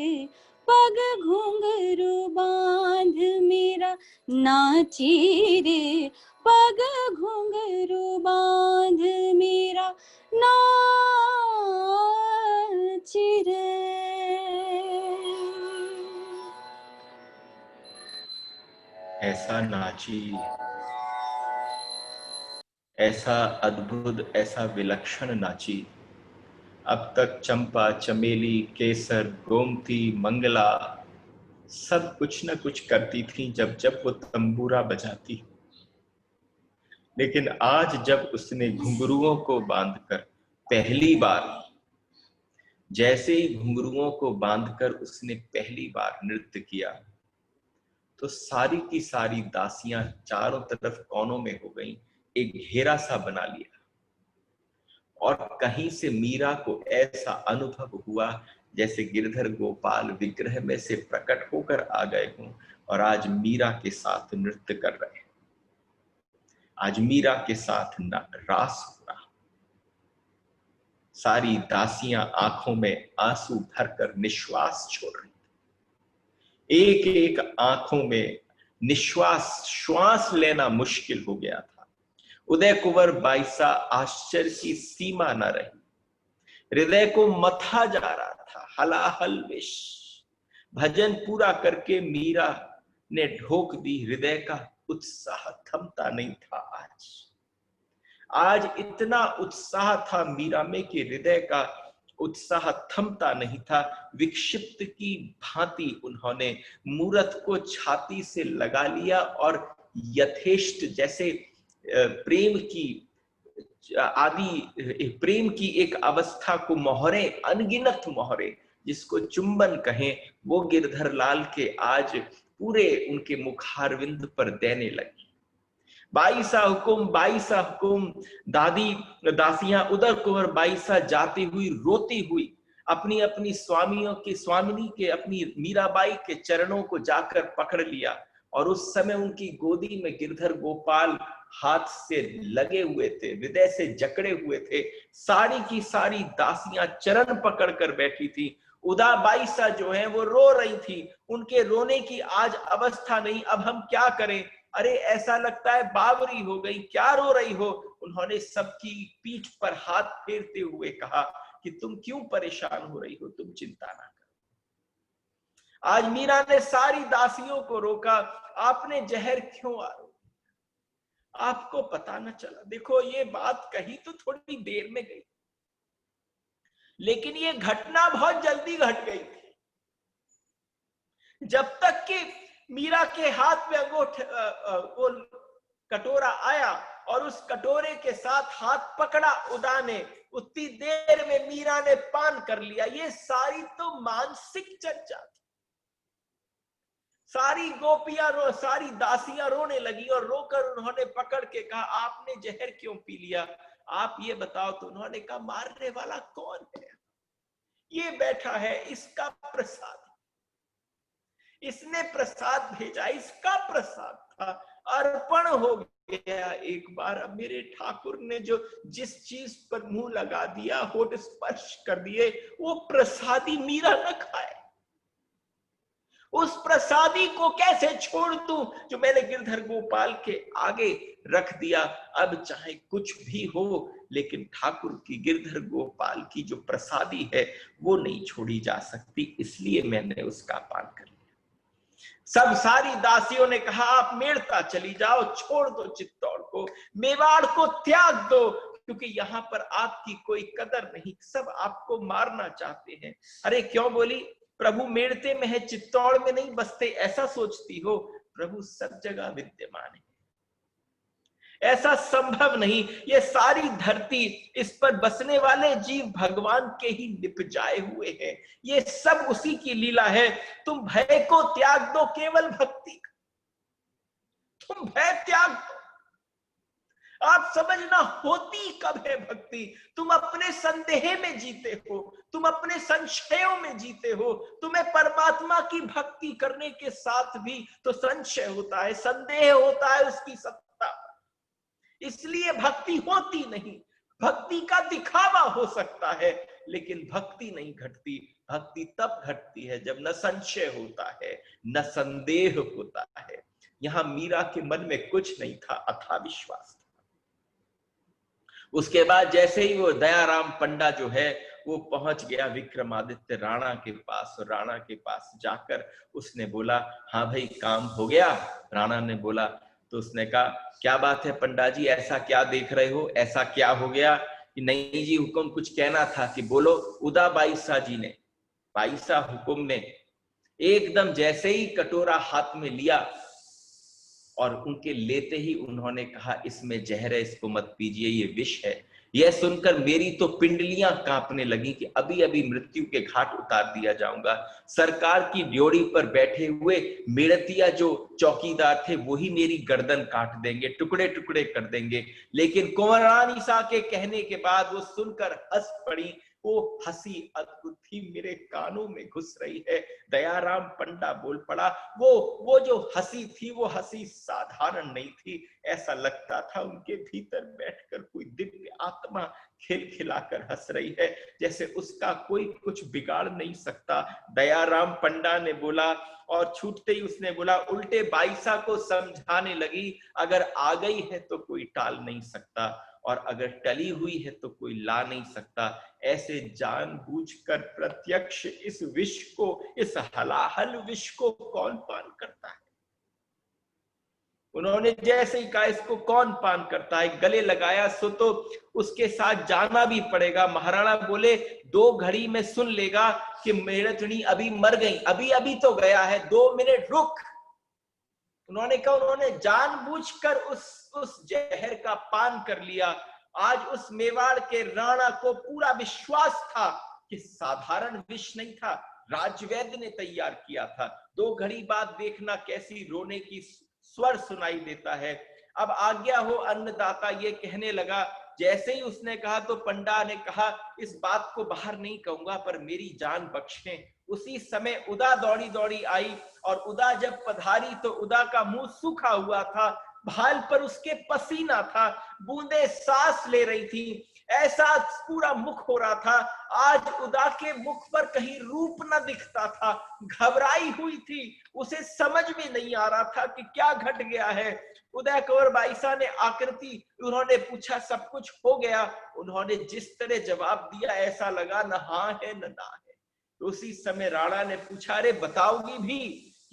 पग घुंघरू बांध मीरा नाची रे पग घुंघरू बांध मीरा नाची रे। ऐसा नाची, ऐसा अद्भुत, ऐसा विलक्षण नाची। अब तक चंपा, चमेली, केसर, गोमती, मंगला सब कुछ न कुछ करती थी जब जब वो तंबूरा बजाती, लेकिन आज जब उसने घुंघरुओं को बांधकर पहली बार, जैसे ही घुंघरुओं को बांधकर उसने पहली बार नृत्य किया, तो सारी की सारी दासियां चारों तरफ कोनों में हो गईं, एक घेरा सा बना लिया। और कहीं से मीरा को ऐसा अनुभव हुआ जैसे गिरधर गोपाल विग्रह में से प्रकट होकर आ गए हों और आज मीरा के साथ नृत्य कर रहे हैं। आज मीरा के साथ रास हो रहा। सारी दासियां आंखों में आंसू भरकर निश्वास छोड़ रही थी। एक एक आंखों में निश्वास, श्वास लेना मुश्किल हो गया था। उदय कुंवर बाईसा आश्चर्य की सीमा न रही, हृदय को मथा जा रहा था, हलाहल विश। भजन पूरा करके मीरा ने ढोक दी, हृदय का उत्साह थमता नहीं था। आज इतना उत्साह था मीरा में कि हृदय का उत्साह थमता नहीं था। विक्षिप्त की भांति उन्होंने मूरत को छाती से लगा लिया और यथेष्ट, जैसे प्रेम की एक अवस्था को मोहरे, अनगिनत मोहरे जिसको चुंबन कहें, वो गिरधर लाल के आज पूरे उनके मुखारविंद पर देने लगी। बाईसा हुकुम, दासियां उदय कुंवर बाईसा जाती हुई, रोती हुई अपनी अपनी स्वामिनी के अपनी मीराबाई के चरणों को जाकर पकड़ लिया। और उस समय उनकी गोदी में गिरधर गोपाल हाथ से लगे हुए थे, हृदय से जकड़े हुए थे। सारी की सारी दासियां चरण पकड़ कर बैठी थी। उदा बाईसा जो है वो रो रही थी, उनके रोने की आज अवस्था नहीं। अब हम क्या करें? अरे ऐसा लगता है बावरी हो गई, क्या रो रही हो? उन्होंने सबकी पीठ पर हाथ फेरते हुए कहा कि तुम क्यों परेशान हो रही हो, तुम चिंता ना करो। आज मीरा ने सारी दासियों को रोका, आपने जहर क्यों आरोपा? आपको पता न चला? देखो ये बात कही तो थोड़ी देर में गई, लेकिन ये घटना बहुत जल्दी घट गई थी। जब तक कि मीरा के हाथ में वो कटोरा आया और उस कटोरे के साथ हाथ पकड़ा उदा ने, उतनी देर में मीरा ने पान कर लिया। ये सारी तो मानसिक चर्चा थी। सारी गोपियां सारी दासियां रोने लगी और रोकर उन्होंने पकड़ के कहा, आपने जहर क्यों पी लिया? आप ये बताओ। तो उन्होंने कहा, मारने वाला कौन है? ये बैठा है, इसका प्रसाद, इसने प्रसाद भेजा, इसका प्रसाद था, अर्पण हो गया एक बार। अब मेरे ठाकुर ने जो जिस चीज पर मुंह लगा दिया, होठ स्पर्श कर दिए, वो प्रसादी मीरा न खाए। उस प्रसादी को कैसे छोड़ दूं जो मैंने गिरधर गोपाल के आगे रख दिया? अब चाहे कुछ भी हो, लेकिन ठाकुर की, गिरधर गोपाल की जो प्रसादी है वो नहीं छोड़ी जा सकती, इसलिए मैंने उसका पान कर लिया। सब सारी दासियों ने कहा, आप मेड़ता चली जाओ, छोड़ दो चित्तौड़ को, मेवाड़ को त्याग दो, क्योंकि यहाँ पर आपकी कोई कदर नहीं, सब आपको मारना चाहते हैं। अरे क्यों बोली? प्रभु मेड़ते में है, चित्तौड़ में नहीं बसते, ऐसा सोचती हो? प्रभु सब जगह विद्यमान है, ऐसा संभव नहीं। ये सारी धरती, इस पर बसने वाले जीव भगवान के ही निपजाए हुए हैं, ये सब उसी की लीला है। तुम भय को त्याग दो, केवल भक्ति। तुम भय त्याग दो। आप समझना, होती कब है भक्ति? तुम अपने संदेह में जीते हो, तुम अपने संशयों में जीते हो। तुम्हें परमात्मा की भक्ति करने के साथ भी तो संशय होता है, संदेह होता है उसकी सत्ता, इसलिए भक्ति होती नहीं। भक्ति का दिखावा हो सकता है, लेकिन भक्ति नहीं घटती। भक्ति तब घटती है जब न संशय होता है, न संदेह होता है। यहां मीरा के मन में कुछ नहीं था, अथाह विश्वास था। उसके बाद जैसे ही वो दयाराम पंडा जो है वो पहुंच गया विक्रमादित्य राणा के पास, और राणा के पास जाकर उसने बोला, हाँ भाई काम हो गया। राणा ने बोला, तो उसने कहा, क्या बात है पंडा जी, ऐसा क्या देख रहे हो, ऐसा क्या हो गया? कि नहीं जी हुक्म कुछ कहना था। कि बोलो। उदा बाईसा जी ने, बाईसा हुक्म ने एकदम जैसे ही कटोरा हाथ में लिया और उनके लेते ही उन्होंने कहा, इसमें जहर है, इसको मत पीजिए, ये विष है। यह सुनकर मेरी तो पिंडलियां कांपने लगी कि अभी अभी मृत्यु के घाट उतार दिया जाऊंगा। सरकार की ड्योढ़ी पर बैठे हुए मेड़तिया जो चौकीदार थे वही मेरी गर्दन काट देंगे, टुकड़े टुकड़े कर देंगे। लेकिन कुंवरानी सा के कहने के बाद वो सुनकर हंस पड़ी। वो हंसी अद्भुत थी, मेरे कानों में घुस रही है। दयाराम पंडा बोल पड़ा, वो जो हंसी थी वो हंसी साधारण नहीं थी। ऐसा लगता था उनके भीतर बैठकर कोई दिव्य आत्मा खिलखिलाकर हंस रही है, जैसे उसका कोई कुछ बिगाड़ नहीं सकता। दयाराम पंडा ने बोला, और छूटते ही उसने बोला, उल्टे बाईसा को समझाने लगी, अगर आ गई है तो कोई टाल नहीं सकता, और अगर टली हुई है तो कोई ला नहीं सकता। ऐसे जानबूझकर प्रत्यक्ष इस विष को, इस हलाहल विष को कौन पान करता है? उन्होंने जैसे ही कहा, इसको कौन पान करता है, गले लगाया, सो तो उसके साथ जाना भी पड़ेगा। महाराणा बोले, 2 घड़ी में सुन लेगा कि मेड़तनी अभी मर गई, अभी अभी तो गया है, 2 मिनट रुक। उन्होंने कहा, उन्होंने जानबूझकर उस जहर का पान कर लिया। आज उस मेवाड़ के राणा को पूरा विश्वास था कि साधारण विष नहीं था, राजवैद्य ने तैयार किया था। 2 घड़ी बाद देखना कैसी रोने की स्वर सुनाई देता है। अब आज्ञा हो अन्नदाता, ये कहने लगा। जैसे ही उसने कहा तो पंडा ने कहा, इस बात को बाहर नहीं कहूंगा पर मेरी जान बख्शें। उसी समय उदा दौड़ी दौड़ी आई, और उदा जब पधारी तो उदा का मुंह सूखा हुआ था, भाल पर उसके पसीना था, बूंदे सांस ले रही थी, ऐसा पूरा मुख हो रहा था। आज उदा के मुख पर कहीं रूप न दिखता था, घबराई हुई थी, उसे समझ में नहीं आ रहा था कि क्या घट गया है। उदय कंवर बाईसा ने आकृति, उन्होंने पूछा, सब कुछ हो गया? उन्होंने जिस तरह जवाब दिया ऐसा लगा न हाँ है न ना है। उसी समय राणा ने पूछा, अरे बताओगी भी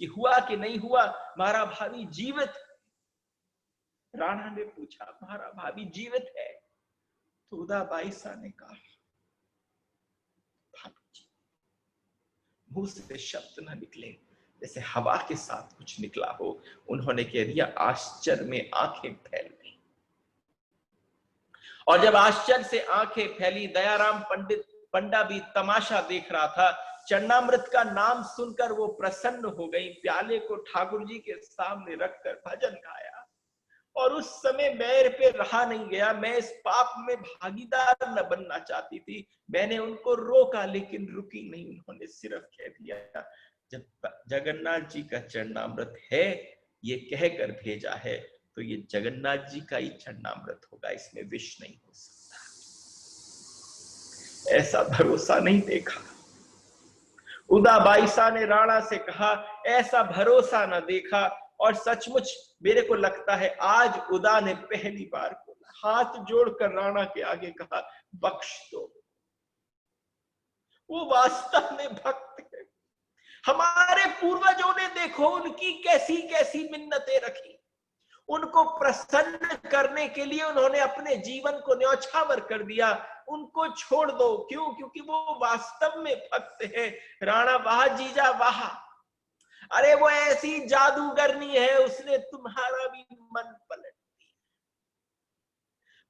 कि हुआ कि नहीं हुआ? मारा भाभी जीवित? राणा ने पूछा, मारा भाभी जीवित है? तो उदा बाईसा ने कहा, भाभी जी। मुंह से शब्द न निकले, जैसे हवा के साथ कुछ निकला हो। उन्होंने कह दिया, आश्चर्य में आंखें फैल गई। और जब आश्चर्य से आंखें फैली, दयाराम पंडा भी तमाशा देख रहा था। चरणामृत का नाम सुनकर वो प्रसन्न हो गई, प्याले को ठाकुर जी के सामने रखकर भजन गाया। और उस समय मेरे पे रहा नहीं गया, मैं इस पाप में भागीदार न बनना चाहती थी। मैंने उनको रोका लेकिन रुकी नहीं। उन्होंने सिर्फ कह दिया, जब जगन्नाथ जी का चरणामृत है, ये कहकर भेजा है, तो ये जगन्नाथ जी का ही चरणामृत होगा, इसमें विष नहीं हो सकता। ऐसा भरोसा नहीं देखा। उदा बाईसा ने राणा से कहा, ऐसा भरोसा न देखा। और सचमुच मेरे को लगता है आज उदा ने पहली बार बोला, हाथ जोड़कर राणा के आगे कहा, बख्श दो। वो वास्तव में भक्त है। हमारे पूर्वजों ने देखो उनकी कैसी कैसी मिन्नतें रखी। उनको प्रसन्न करने के लिए उन्होंने अपने जीवन को न्यौछावर कर दिया। उनको छोड़ दो। क्यों? क्योंकि वो वास्तव में भक्त है। राणा वाह जीजा वाह, अरे वो ऐसी जादूगरनी है, उसने तुम्हारा भी मन पलट दिया।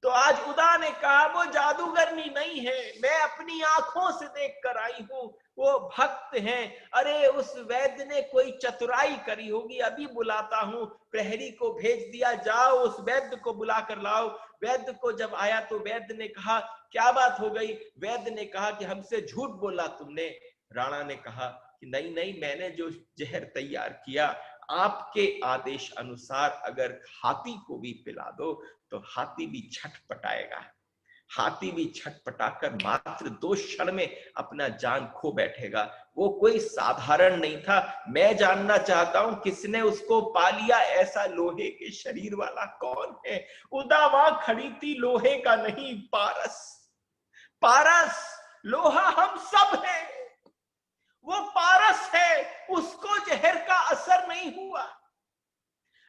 तो आज उदा ने कहा वो जादूगरनी नहीं है, मैं अपनी आंखों से देख कर आई हूं, वो भक्त हैं। अरे उस वैद्य ने कोई चतुराई करी होगी, अभी बुलाता हूं। प्रहरी को भेज दिया, जाओ उस वैद्य को बुला कर लाओ। वैद्य को जब आया तो वैद्य ने कहा क्या बात हो गई? वैद्य ने कहा कि हमसे झूठ बोला तुमने। राणा ने कहा कि नहीं नहीं, मैंने जो जहर तैयार किया, आपके आदेश अनुसार अगर हाथी को भी पिला दो तो हाथी भी छटपटाएगा। हाथी भी छटपटाकर मात्र 2 क्षण में अपना जान खो बैठेगा। वो कोई साधारण नहीं था। मैं जानना चाहता हूं किसने उसको पा लिया? ऐसा लोहे के शरीर वाला कौन है? उदा वहां खड़ी थी, लोहे का नहीं, पारस। पारस, लोहा हम सब हैं, वो पारस है, उसको जहर का असर नहीं हुआ।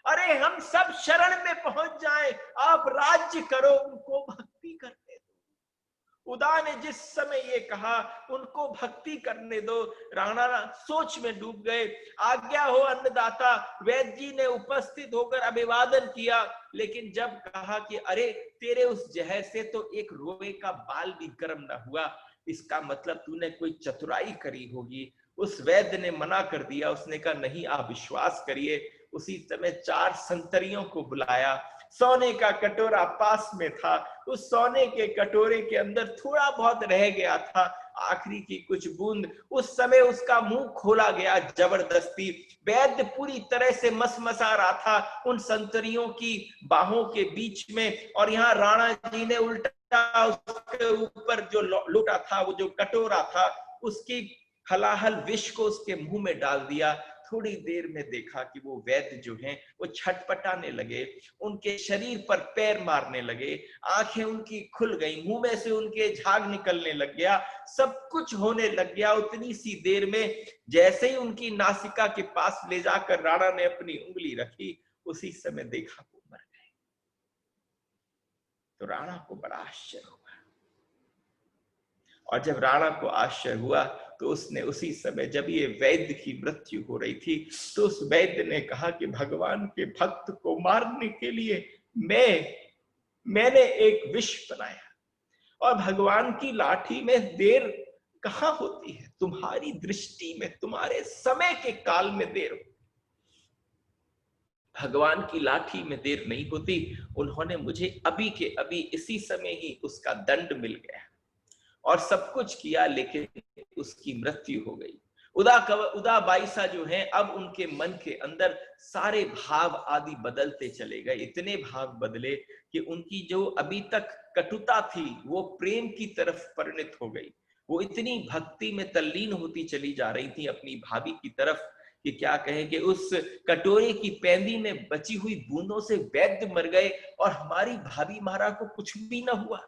अरे हम सब शरण में पहुंच जाएं, आप राज्य करो, उनको भक्ति करने दो। उदा ने जिस समय ये कहा उनको भक्ति करने दो, राणा सोच में डूब गए। आज्ञा हो अन्नदाता, वैद्य जी ने उपस्थित होकर अभिवादन किया, लेकिन जब कहा कि अरे तेरे उस जहर से तो एक रोए का बाल भी गर्म न हुआ, इसका मतलब तूने कोई चतुराई करी होगी। उस वैद्य ने मना कर दिया, उसने कहा नहीं, आप विश्वास करिए। उसी समय 4 संतरियों को बुलाया। सोने का कटोरा पास में था, उस सोने के कटोरे के अंदर थोड़ा बहुत रह गया था, आखिरी की कुछ बूंद। उस समय उसका मुंह खोला गया जबरदस्ती। वैद्य पूरी तरह से मसमसा रहा था उन संतरियों की बाहों के बीच में, और यहाँ राणा जी ने उल्टा उसके ऊपर जो लोटा था, वो जो कटोरा था, उसकी हलाहल विष को उसके मुंह में डाल दिया। थोड़ी देर में देखा कि वो वैद्य जो हैं वो छटपटाने लगे, उनके शरीर पर पैर मारने लगे, आंखें उनकी खुल गई, मुंह में से उनके झाग निकलने लग गया, सब कुछ होने लग गया उतनी सी देर में। जैसे ही उनकी नासिका के पास ले जाकर राणा ने अपनी उंगली रखी, उसी समय देखा वो मर गए। तो राणा को बड़ा आश्चर्य हुआ, और जब राणा को आश्चर्य हुआ तो उसने उसी समय, जब ये वैद्य की मृत्यु हो रही थी, तो उस वैद्य ने कहा कि भगवान के भक्त को मारने के लिए मैंने एक विष बनाया, और भगवान की लाठी में देर कहां होती है? तुम्हारी दृष्टि में, तुम्हारे समय के काल में देर हो, भगवान की लाठी में देर नहीं होती। उन्होंने मुझे अभी के अभी इसी समय ही उसका दंड मिल गया और सब कुछ किया, लेकिन उसकी मृत्यु हो गई। उदा बाईसा जो हैं, अब उनके मन के अंदर सारे भाव आदि बदलते चले गए। इतने भाव बदले कि उनकी जो अभी तक कटुता थी वो प्रेम की तरफ परिणित हो गई। वो इतनी भक्ति में तल्लीन होती चली जा रही थी अपनी भाभी की तरफ कि क्या कहें कि उस कटोरे की पैंदी में बची हुई बूंदों से वैद्य मर गए और हमारी भाभी महाराज को कुछ भी न हुआ।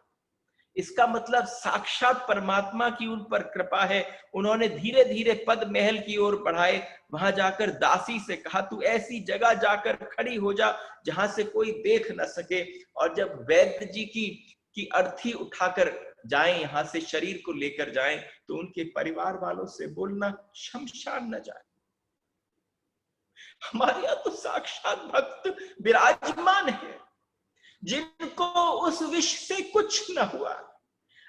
इसका मतलब साक्षात परमात्मा की उन पर कृपा है। उन्होंने धीरे धीरे पद महल की ओर बढ़ाए, वहां जाकर दासी से कहा तू ऐसी जगह जाकर खड़ी हो जा जहां से कोई देख न सके, और जब वैद्य जी की अर्थी उठाकर जाएं, यहां से शरीर को लेकर जाएं, तो उनके परिवार वालों से बोलना शमशान न जाए। हमारे यहाँ तो साक्षात भक्त विराजमान है जिनको उस विष से कुछ न हुआ।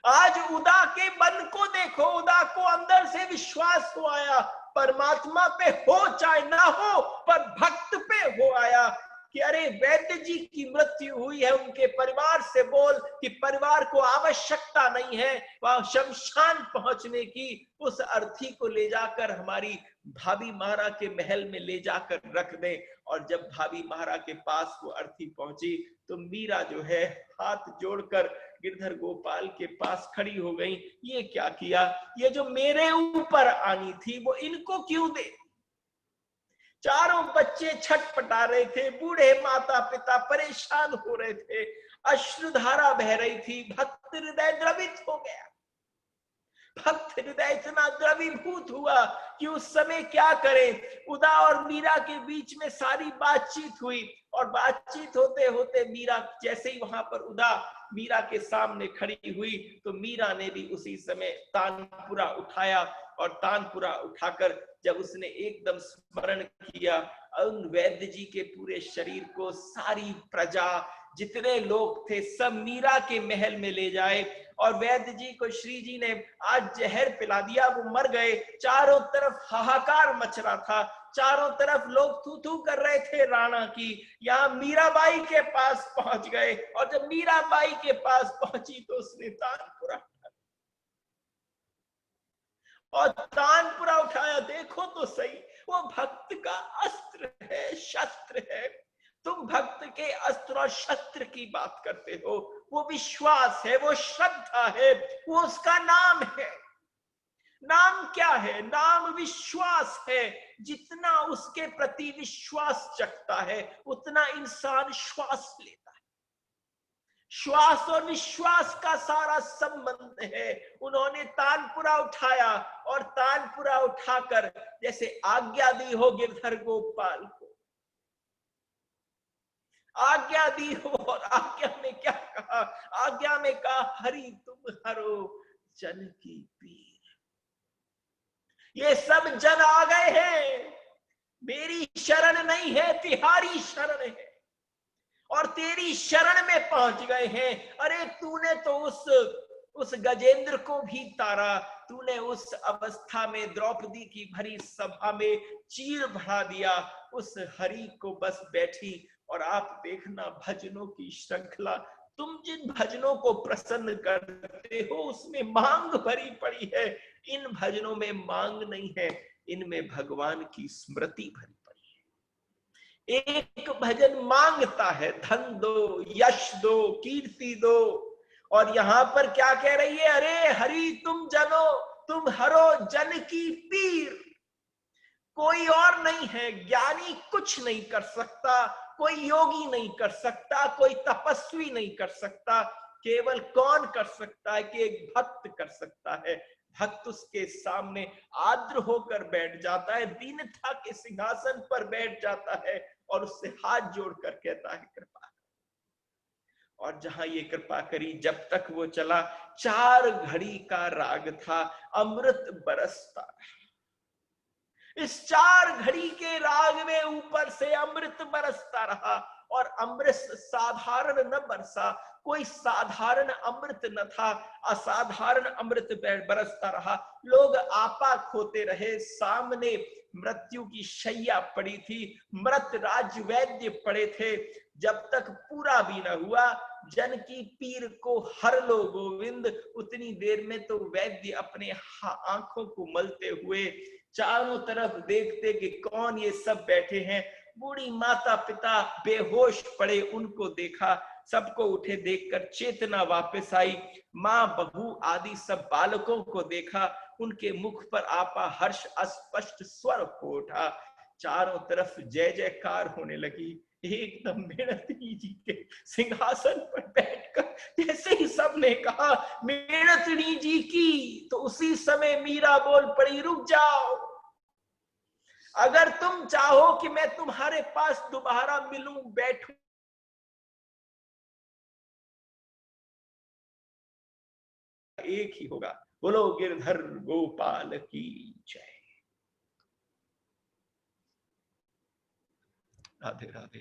आज उदा के मन को देखो, उदा को अंदर से विश्वास हो आया, परमात्मा पे हो चाहे ना हो, पर भक्त पे हो आया कि अरे वैद्य जी की मृत्यु हुई है, उनके परिवार से बोल कि परिवार को आवश्यकता नहीं है वहां शमशान पहुंचने की, उस अर्थी को ले जाकर हमारी भाभी महाराज के महल में ले जाकर रख दे। और जब भाभी महाराज के पास वो अर्थी पहुंची तो मीरा जो है हाथ जोड़कर गिरधर गोपाल के पास खड़ी हो गई। ये क्या किया? ये जो मेरे ऊपर आनी थी वो इनको क्यों दे? चारों बच्चे छटपटा रहे थे, बूढ़े माता पिता परेशान हो रहे थे, अश्रुधारा बह रही थी, भक्त हृदय द्रवित हो गया। भक्त हृदय इतना द्रवीभूत हुआ कि उस समय क्या करें। उदा और मीरा के बीच में सारी बातचीत हुई, और बातचीत होते होते मीरा जैसे ही वहां पर उदा मीरा के सामने खड़ी हुई तो मीरा ने भी उसी समय तानपुरा उठाया, और तानपुरा उठाकर जब उसने एकदम स्मरण किया, उन वैद्य जी के पूरे शरीर को सारी प्रजा जितने लोग थे सब मीरा के महल में ले जाए और वैद्य जी को श्री जी ने आज जहर पिला दिया, वो मर गए। चारों तरफ हाहाकार मच रहा था, चारों तरफ लोग थू थू कर रहे थे राणा की। यहाँ मीराबाई के पास पहुंच गए और जब मीराबाई के पास पहुंची तो उसने तानपुरा और तानपुरा उठाया। देखो तो सही, वो भक्त का अस्त्र है, शस्त्र है। तुम भक्त के अस्त्र और शस्त्र की बात करते हो, वो विश्वास है, वो श्रद्धा है, वो उसका नाम है। नाम क्या है? नाम विश्वास है। जितना उसके प्रति विश्वास जगता है उतना इंसान श्वास लेता है। श्वास और विश्वास का सारा संबंध है। उन्होंने तानपुरा उठाया और तानपुरा उठाकर जैसे आज्ञा दी हो गिरधर गोपाल को, आज्ञा दी हो, और आज्ञा में क्या कहा? आज्ञा में कहा, हरि तुम हरो जन की पीर। ये सब जन आ गए हैं, मेरी शरण नहीं है, तिहारी शरण है, और तेरी शरण में पहुंच गए हैं। अरे तूने तो उस गजेंद्र को भी तारा, तूने उस अवस्था में द्रौपदी की भरी सभा में चीर बढ़ा दिया। उस हरि को बस बैठी, और आप देखना भजनों की श्रृंखला, तुम जिन भजनों को प्रसन्न करते हो उसमें मांग भरी पड़ी है। इन भजनों में मांग नहीं है, इनमें भगवान की स्मृति भरी पड़ी है। एक भजन मांगता है, धन दो, यश दो, कीर्ति दो, और यहां पर क्या कह रही है? अरे हरि तुम जनो, तुम हरो जन की पीर। कोई और नहीं है, ज्ञानी कुछ नहीं कर सकता, कोई योगी नहीं कर सकता, कोई तपस्वी नहीं कर सकता। केवल कौन कर सकता है? कि एक भक्त कर सकता है। भक्त उसके सामने आर्द्र होकर बैठ जाता है, दीनता के सिंहासन पर बैठ जाता है और उससे हाथ जोड़कर कहता है कृपा। और जहां ये कृपा करी, जब तक वो चला 4 घड़ी का राग था, अमृत बरसता। इस 4 घड़ी के राग में ऊपर से अमृत बरसता रहा, और अमृत साधारण न बरसा, कोई साधारण अमृत न था, असाधारण अमृत बरसता रहा। लोग आपा खोते रहे, सामने मृत्यु की शैया पड़ी थी, मृत राज वैद्य पड़े थे। जब तक पूरा भी न हुआ, जन की पीर को हर लो गोविंद, उतनी देर में तो वैद्य अपने आंखों को मलते हुए चारों तरफ देखते कि कौन ये सब बैठे हैं। बूढ़ी माता पिता बेहोश पड़े, उनको देखा, सबको उठे देखकर चेतना वापस आई। माँ बहू आदि सब बालकों को देखा, उनके मुख पर आपा हर्ष अस्पष्ट स्वर हो उठा। चारों तरफ जय जयकार होने लगी। एकदम मेणतनी जी के सिंहासन पर बैठकर जैसे ही सबने कहा मेणतनी जी की, तो उसी समय मीरा बोल पड़ी, रुक जाओ। अगर तुम चाहो कि मैं तुम्हारे पास दोबारा मिलूं, बैठूं, एक ही होगा, बोलो गिरधर गोपाल की जय। राधे राधे।